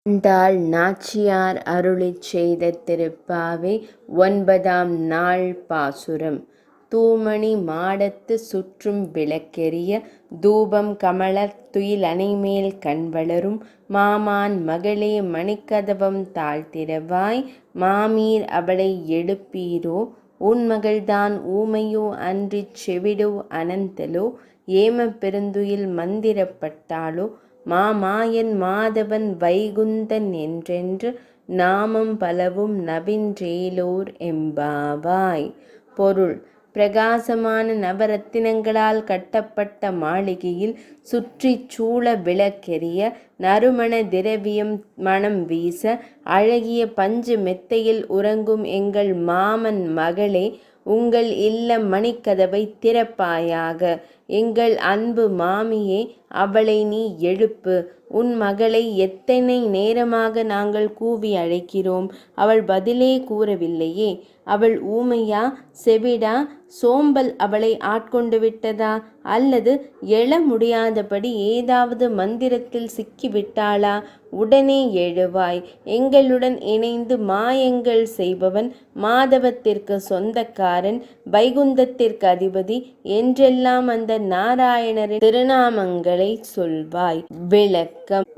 ஆண்டாள் நாச்சியார் அருளிச் செய்த திருப்பாவை 9ஆம் நாள் பாசுரம். தூமணி மாடத்துச் சுற்றும் விளக்கெரிய தூபம் கமழத் துயிலணைமேல் கண்வளரும் மாமான் மகளே மணிக்கதவம் தாழ்த்திறவாய் மாமீர் அவளை எழுப்பீரோ உன் மகள்தான் ஊமையோ அன்றிச் செவிடோ அனந்தலோ ஏமப் பெருந்துயில் மந்திரப்பட்டாளோ மாமாயன் மாதவன் வைகுந்தன் என்றென்று நாமம் பலவும் நவின்றேலோர் எம்பாவாய். பொருள்: பிரகாசமான நவரத்தினங்களால் கட்டப்பட்ட மாளிகையில் சுற்றிச் சூழ விளக்கெரிய நறுமண திரவியம் மணம் வீச அழகிய பஞ்சு மெத்தையில் உறங்கும் எங்கள் மாமன் மகளே, உங்கள் இல்ல மணிக்கதவை திறப்பாயாக. எங்கள் அன்பு மாமியே, அவளை நீ எழுப்பு. உன் மகளை எத்தனை நேரமாக நாங்கள் கூவி அழைக்கிறோம், அவள் பதிலே கூறவில்லையே. அவள் ஊமையா, செவிடா, சோம்பல் அவளை ஆட்கொண்டு விட்டதா, அல்லது எழ முடியாதபடி ஏதாவது மந்திரத்தில் சிக்கிவிட்டாளா? உடனே எழுவாய். எங்களுடன் இணைந்து மாயங்கள் செய்பவன், மாதவத்திற்கு சொந்தக்காரன், வைகுந்தத்திற்கு அதிபதி என்றெல்லாம் அந்த நாராயணரின் திருநாமங்களை சொல்வாய். விளக்கம்: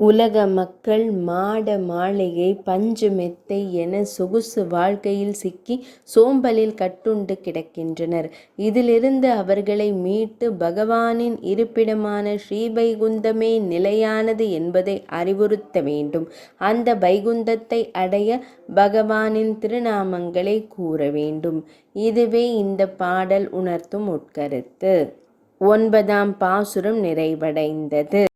உலக மக்கள் மாட மாளிகை பஞ்சு மெத்தை என சொகுசு வாழ்க்கையில் சிக்கி சோம்பலில் கட்டுண்டு கிடக்கின்றனர். இதிலிருந்து அவர்களை மீட்டு பகவானின் இருப்பிடமான ஸ்ரீவைகுந்தமே நிலையானது என்பதை அறிவுறுத்த வேண்டும். அந்த வைகுந்தத்தை அடைய பகவானின் திருநாமங்களை கூற வேண்டும். இதுவே இந்த பாடல் உணர்த்தும் உட்கருத்து. 9ஆம் பாசுரம் நிறைவடைந்தது.